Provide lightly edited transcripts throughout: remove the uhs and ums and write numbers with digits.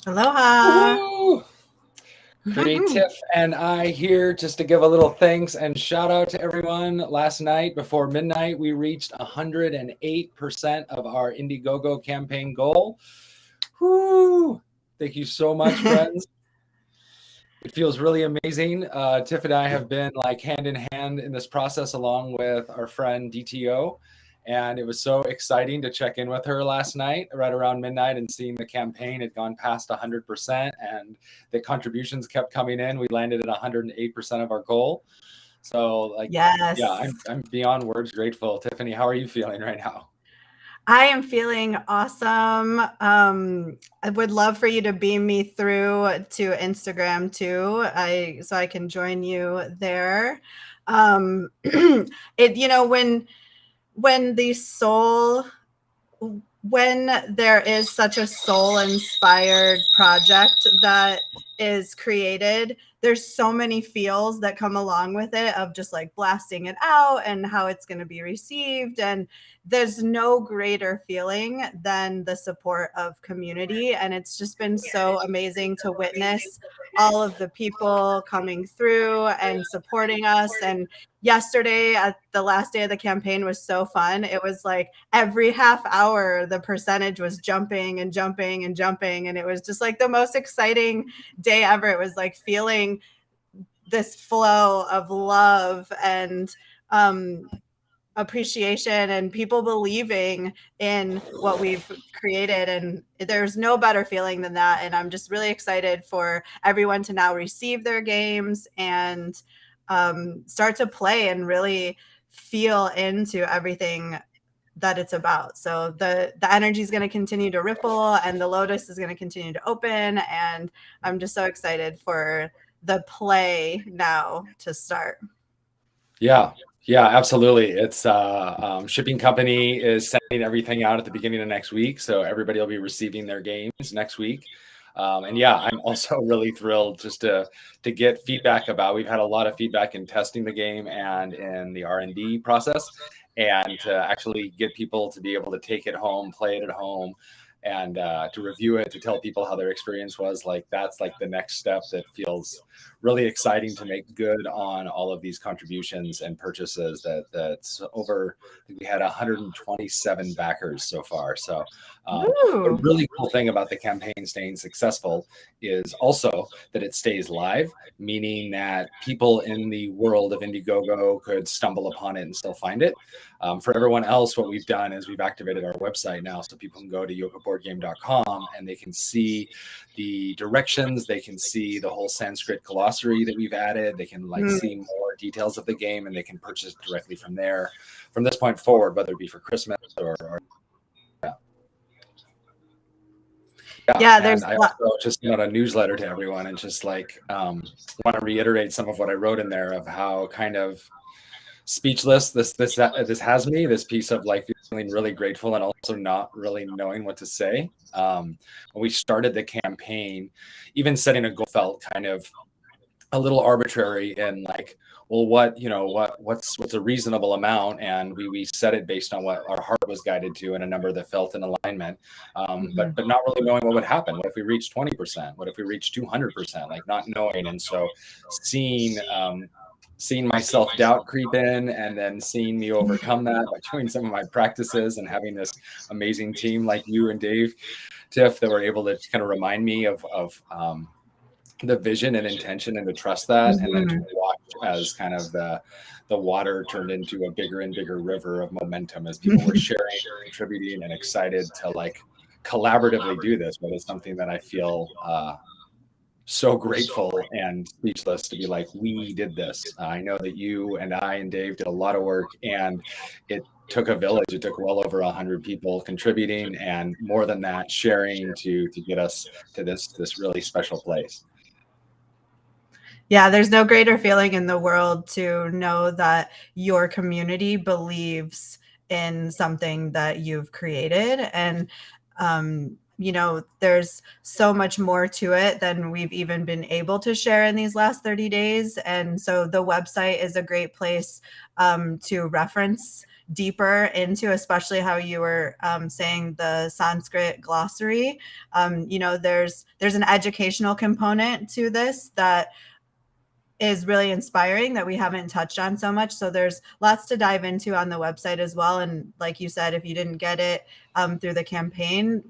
Aloha. Woohoo! Great. Tiff and I here just to give a little thanks and shout out to everyone. Last night before midnight, we reached 108% of our Indiegogo campaign goal. Woo! Thank you so much, friends. It feels really amazing. Tiff and I have been like hand in hand in this process along with our friend DTO. And it was so exciting to check in with her last night, right around midnight, and seeing the campaign had gone past 100% and the contributions kept coming in. We landed at 108% of our goal. So, like, yeah, Yes. I'm beyond words grateful. Tiffany, how are you feeling right now? I am feeling awesome. I would love for you to beam me through to Instagram too. So I can join you there. It when the soul when there is such a soul inspired project that is created, there's so many feels that come along with it of just like blasting it out and how it's going to be received. And there's no greater feeling than the support of community. And it's just been so amazing to witness all of the people coming through and supporting us. And yesterday at the last day of the campaign was so fun. It was like every half hour the percentage was jumping and jumping and jumping, and it was just like the most exciting day ever. It was like feeling this flow of love and appreciation and people believing in what we've created, and there's no better feeling than that. And I'm just really excited for everyone to now receive their games and start to play and really feel into everything that it's about. So the energy is going to continue to ripple and the lotus is going to continue to open, and I'm just so excited for the play now to start. Yeah, yeah, absolutely. It's shipping company is sending everything out at the beginning of next week, so everybody will be receiving their games next week. And yeah, I'm also really thrilled just to get feedback about. We've had a lot of feedback in testing the game and in the R&D process, and to actually get people to be able to take it home, play it at home, and to review it, to tell people how their experience was. Like that's like the next step that feels really exciting to make good on all of these contributions and purchases. That's over. I think we had 127 backers so far. So a Woo! really cool thing about the campaign staying successful is also that it stays live, meaning that people in the world of Indiegogo could stumble upon it and still find it. For everyone else, what we've done is we've activated our website now so people can go to yogaboardgame.com and they can see the directions, they can see the whole Sanskrit glossary that we've added, they can like see more details of the game, and they can purchase directly from there from this point forward, whether it be for Christmas or Yeah, and I also just sent out a newsletter to everyone and just like want to reiterate some of what I wrote in there of how kind of speechless this has me, this piece of like feeling really grateful and also not really knowing what to say. When we started the campaign, even setting a goal felt kind of a little arbitrary and like, well, what's a reasonable amount, and we set it based on what our heart was guided to and a number that felt in alignment, but not really knowing what would happen. What if we reach 20%? What if we reach 200%? Like not knowing. And so seeing my self-doubt creep in, and then seeing me overcome that by doing some of my practices and having this amazing team like you and Dave, Tiff, that were able to kind of remind me of the vision and intention, and to trust that, and then to watch as kind of the water turned into a bigger and bigger river of momentum as people were sharing, contributing, and excited to like collaboratively do this. But it's something that I feel so grateful and speechless to be like, we did this. I know that you and I and Dave did a lot of work, and it took a village. It took well over 100 people contributing, and more than that, sharing to get us to this really special place. Yeah, there's no greater feeling in the world to know that your community believes in something that you've created. And there's so much more to it than we've even been able to share in these last 30 days. And so the website is a great place to reference deeper into, especially how you were saying the Sanskrit glossary. There's an educational component to this that is really inspiring that we haven't touched on so much. So there's lots to dive into on the website as well. And like you said, if you didn't get it through the campaign,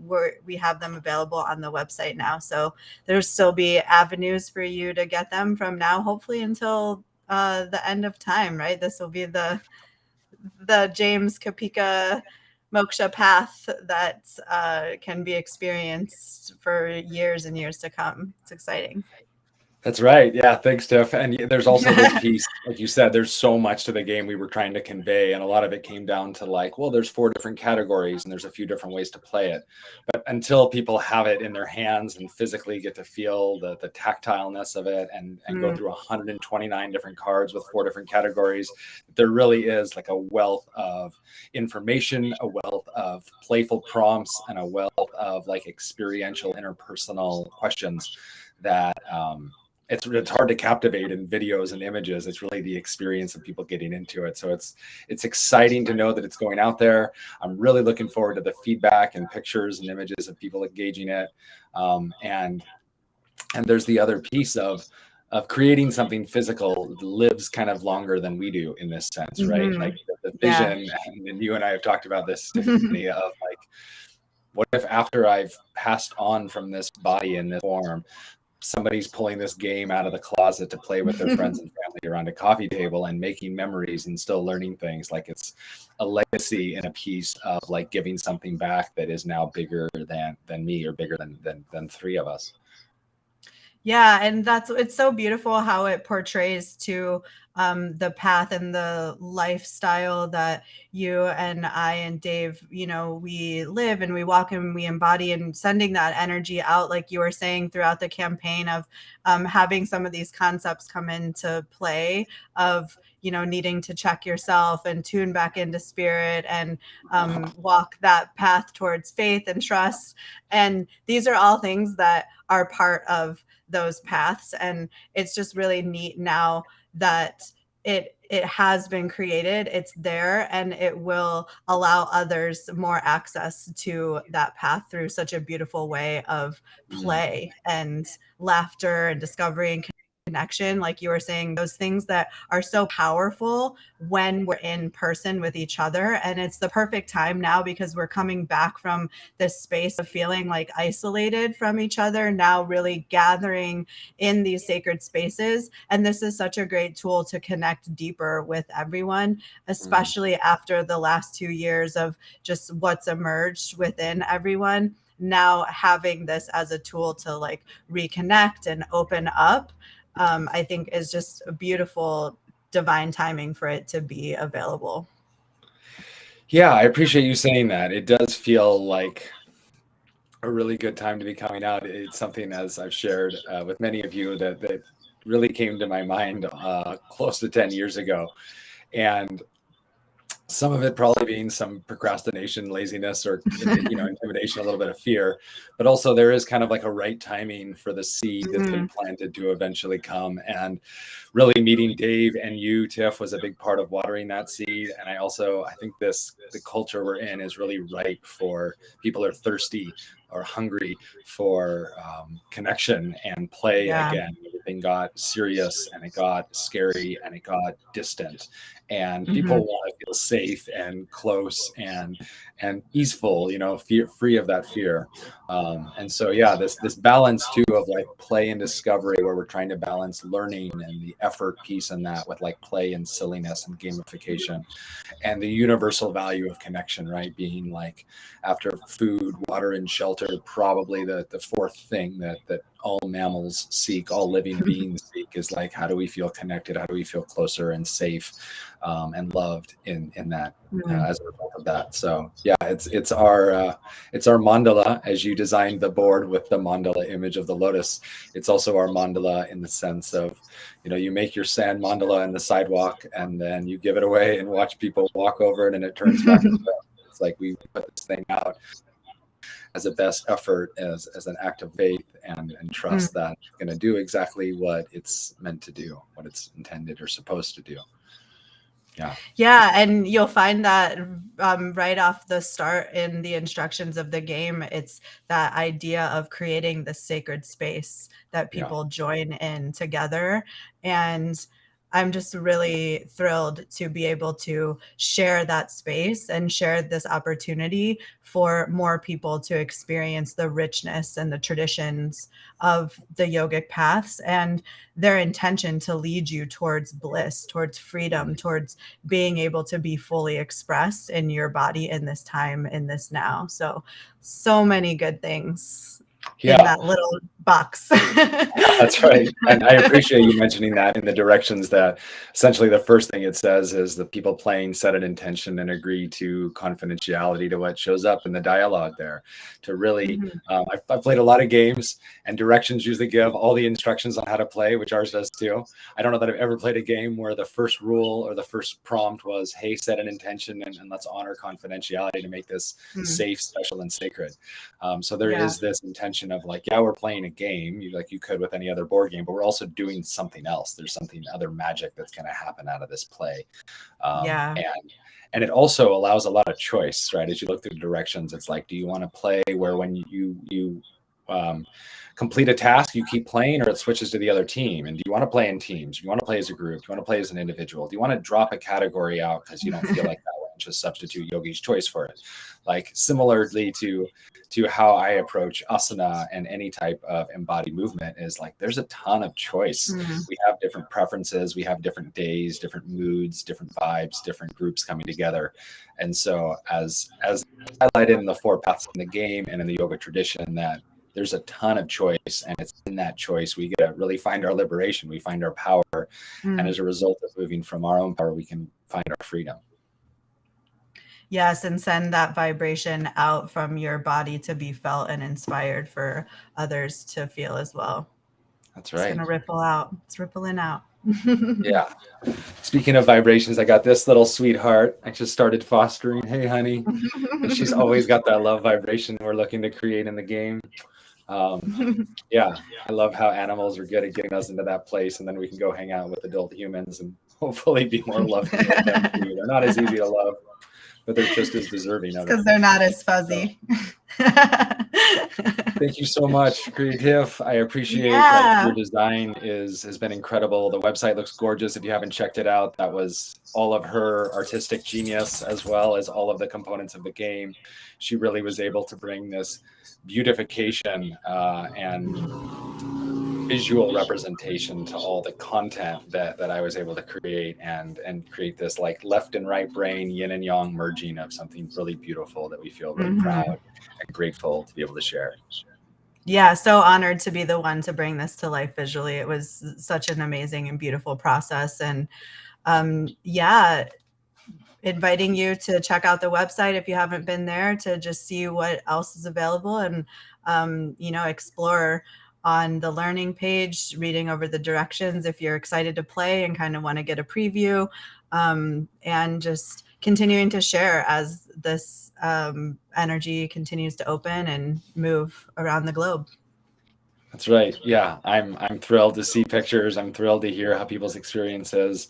we have them available on the website now. So there'll still be avenues for you to get them from now, hopefully until the end of time, right? This will be the James Kapika Moksha path that can be experienced for years and years to come. It's exciting. That's right. Yeah. Thanks, Tiff. And there's also this piece, like you said, there's so much to the game we were trying to convey. And a lot of it came down to like, well, there's 4 different categories and there's a few different ways to play it. But until people have it in their hands and physically get to feel the tactileness of it and go through 129 different cards with 4 different categories, there really is like a wealth of information, a wealth of playful prompts, and a wealth of like experiential interpersonal questions that, it's hard to captivate in videos and images. It's really the experience of people getting into it. So it's exciting to know that it's going out there. I'm really looking forward to the feedback and pictures and images of people engaging it. And there's the other piece of creating something physical lives kind of longer than we do in this sense, right? Like the vision, and you and I have talked about this, Tiffany, of like, what if after I've passed on from this body in this form, somebody's pulling this game out of the closet to play with their friends and family around a coffee table and making memories and still learning things. Like it's a legacy and a piece of like giving something back that is now bigger than me, or bigger than 3 of us. Yeah, and it's so beautiful how it portrays to the path and the lifestyle that you and I and Dave, we live and we walk and we embody, and sending that energy out, like you were saying throughout the campaign, of having some of these concepts come into play of needing to check yourself and tune back into spirit and walk that path towards faith and trust. And these are all things that are part of those paths. And it's just really neat now that it has been created, it's there, and it will allow others more access to that path through such a beautiful way of play and laughter and discovery and connection. Like you were saying, those things that are so powerful when we're in person with each other. And it's the perfect time now because we're coming back from this space of feeling like isolated from each other, now really gathering in these sacred spaces. And this is such a great tool to connect deeper with everyone, especially after the last 2 years of just what's emerged within everyone. Now having this as a tool to like reconnect and open up, I think is just a beautiful divine timing for it to be available. Yeah, I appreciate you saying that. It does feel like a really good time to be coming out. It's something, as I've shared with many of you, that really came to my mind close to 10 years ago. And some of it probably being some procrastination, laziness, or intimidation, a little bit of fear, but also there is kind of like a right timing for the seed that's been planted to eventually come. And really meeting Dave and you, Tiff, was a big part of watering that seed. And I think the culture we're in is really ripe for people are thirsty or hungry for connection and play again. Everything got serious and it got scary and it got distant. And people want to feel safe and close and easeful, free of that fear. And so, yeah, this balance too of like play and discovery, where we're trying to balance learning and the effort piece in that with like play and silliness and gamification, and the universal value of connection, right? Being like, after food, water, and shelter, probably the 4th thing that all mammals seek, all living beings seek, is like, how do we feel connected? How do we feel closer and safe and loved in that as a result of that? So yeah, it's our mandala, as you designed the board with the mandala image of the lotus. It's also our mandala in the sense of, you make your sand mandala in the sidewalk and then you give it away and watch people walk over it and it turns back. It's like we put this thing out as a best effort, as an act of faith and trust that it's going to do exactly what it's meant to do, what it's intended or supposed to do. Yeah, and you'll find that right off the start in the instructions of the game, it's that idea of creating the sacred space that people join in together. And I'm just really thrilled to be able to share that space and share this opportunity for more people to experience the richness and the traditions of the yogic paths and their intention to lead you towards bliss, towards freedom, towards being able to be fully expressed in your body in this time, in this now. So many good things in that little box. That's right. And I appreciate you mentioning that in the directions that essentially the first thing it says is the people playing set an intention and agree to confidentiality to what shows up in the dialogue there. To really, I've played a lot of games, and directions usually give all the instructions on how to play, which ours does too. I don't know that I've ever played a game where the first rule or the first prompt was, hey, set an intention and let's honor confidentiality to make this safe, special, and sacred. So there is this intention of like, we're playing a game like you could with any other board game, but we're also doing something else. There's something other magic that's going to happen out of this play. And it also allows a lot of choice, right? As you look through the directions, it's like, do you want to play where when you complete a task, you keep playing, or it switches to the other team? And do you want to play in teams? Do you want to play as a group? Do you want to play as an individual? Do you want to drop a category out because you don't feel like that one, just substitute yogi's choice for it? Like similarly to how I approach asana and any type of embodied movement is like, there's a ton of choice. We have different preferences. We have different days, different moods, different vibes, different groups coming together. And so as highlighted in the 4 paths in the game and in the yoga tradition, that there's a ton of choice, and it's in that choice we get to really find our liberation. We find our power. And as a result of moving from our own power, we can find our freedom. Yes, and send that vibration out from your body to be felt and inspired for others to feel as well. That's right. It's going to ripple out. It's rippling out. Yeah. Speaking of vibrations, I got this little sweetheart. I just started fostering. Hey, honey. And she's always got that love vibration we're looking to create in the game. I love how animals are good at getting us into that place, and then we can go hang out with adult humans and hopefully be more loving with them too. They're not as easy to love, but they're just as deserving of it. Because they're not as fuzzy. Thank you so much, Creative. I appreciate your design has been incredible. The website looks gorgeous. If you haven't checked it out, that was all of her artistic genius as well as all of the components of the game. She really was able to bring this beautification and visual representation to all the content that I was able to create and create this like left and right brain, yin and yang merging of something really beautiful that we feel really proud and grateful to be able to share. Yeah, so honored to be the one to bring this to life visually. It was such an amazing and beautiful process. And inviting you to check out the website if you haven't been there, to just see what else is available and, explore on the learning page, reading over the directions if you're excited to play and kind of want to get a preview, and just continuing to share as this energy continues to open and move around the globe. That's right. Yeah, I'm thrilled to see pictures. I'm thrilled to hear how people's experiences,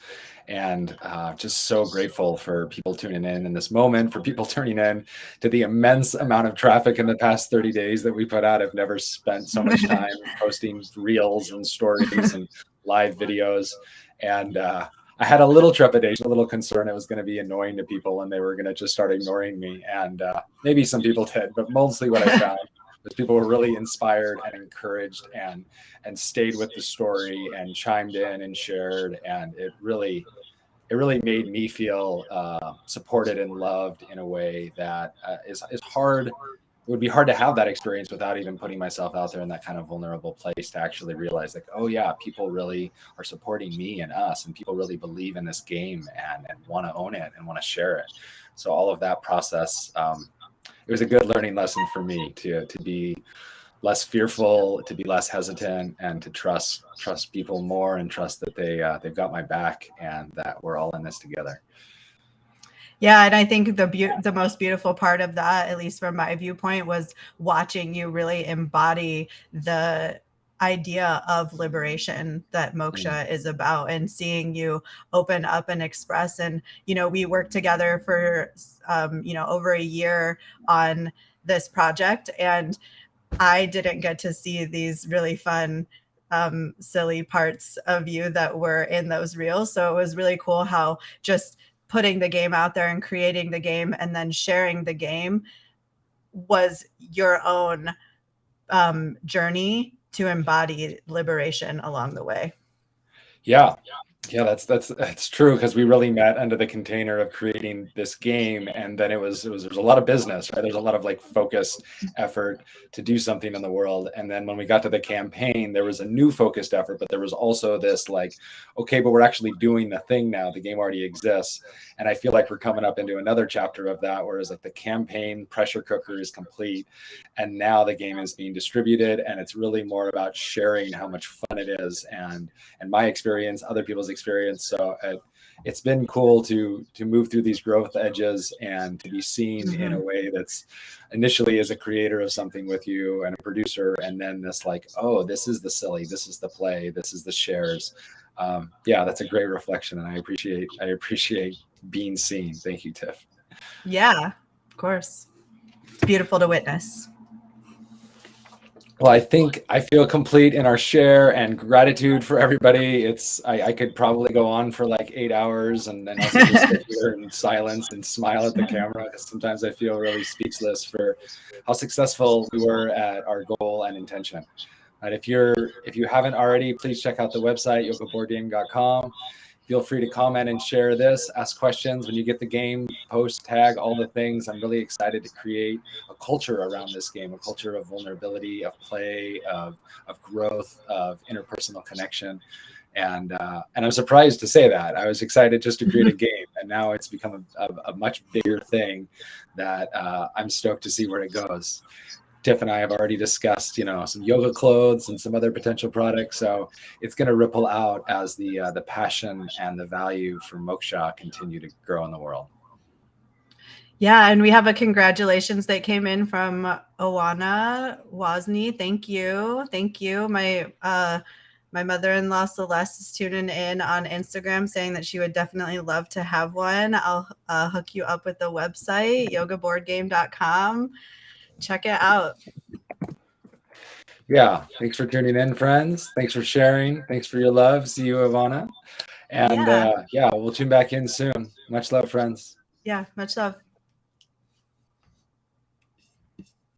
and just so grateful for people tuning in this moment, for people turning in to the immense amount of traffic in the past 30 days that we put out. I've never spent so much time posting reels and stories and live videos. And I had a little trepidation, a little concern it was going to be annoying to people and they were going to just start ignoring me. And maybe some people did, but mostly what I found was people were really inspired and encouraged and stayed with the story and chimed in and shared. And it really made me feel supported and loved in a way that is hard. It would be hard to have that experience without even putting myself out there in that kind of vulnerable place to actually realize like, oh yeah, people really are supporting me and us, and people really believe in this game and want to own it and want to share it. So all of that process, it was a good learning lesson for me to be less fearful, to be less hesitant, and to trust people more and trust that they've got my back and that we're all in this together. Yeah, and I think the most beautiful part of that, at least from my viewpoint, was watching you really embody the idea of liberation that Mm. Moksha is about, and seeing you open up and express. And we worked together for over a year on this project, and I didn't get to see these really fun, silly parts of you that were in those reels. So it was really cool how just putting the game out there and creating the game and then sharing the game was your own journey to embody liberation along the way. Yeah. Yeah, that's true, because we really met under the container of creating this game, and then there was a lot of business, right? There's a lot of like focused effort to do something in the world, and then when we got to the campaign, there was a new focused effort, but there was also this like, okay, but we're actually doing the thing now. The game already exists, and I feel like we're coming up into another chapter of that, whereas like the campaign pressure cooker is complete, and now the game is being distributed, and it's really more about sharing how much fun it is, and my experience, other people's experience. So it's been cool to move through these growth edges and to be seen in a way that's initially as a creator of something with you and a producer, and then this like, oh, this is the silly, this is the play, this is the shares. Yeah, that's a great reflection, and I appreciate being seen. Thank you, Tiff. Yeah, of course. It's beautiful to witness. Well, I think I feel complete in our share and gratitude for everybody. I could probably go on for like 8 hours and also just sit here in silence and smile at the camera, because sometimes I feel really speechless for how successful we were at our goal and intention. And if you haven't already, please check out the website, yogaboardgame.com. Feel free to comment and share this, ask questions when you get the game, post, tag, all the things. I'm really excited to create a culture around this game, a culture of vulnerability, of play, of growth, of interpersonal connection. And I'm surprised to say that. I was excited just to create a game, and now it's become a much bigger thing that I'm stoked to see where it goes. Tiff and I have already discussed, some yoga clothes and some other potential products. So it's going to ripple out as the passion and the value for Moksha continue to grow in the world. Yeah, and we have a congratulations that came in from Owana Wozni. Thank you. Thank you. My mother-in-law Celeste is tuning in on Instagram saying that she would definitely love to have one. I'll hook you up with the website, yogaboardgame.com. Check it out. Yeah. Thanks for tuning in, friends. Thanks for sharing. Thanks for your love. See you, Ivana. And Yeah. yeah, we'll tune back in soon. Much love, friends. Yeah, much love.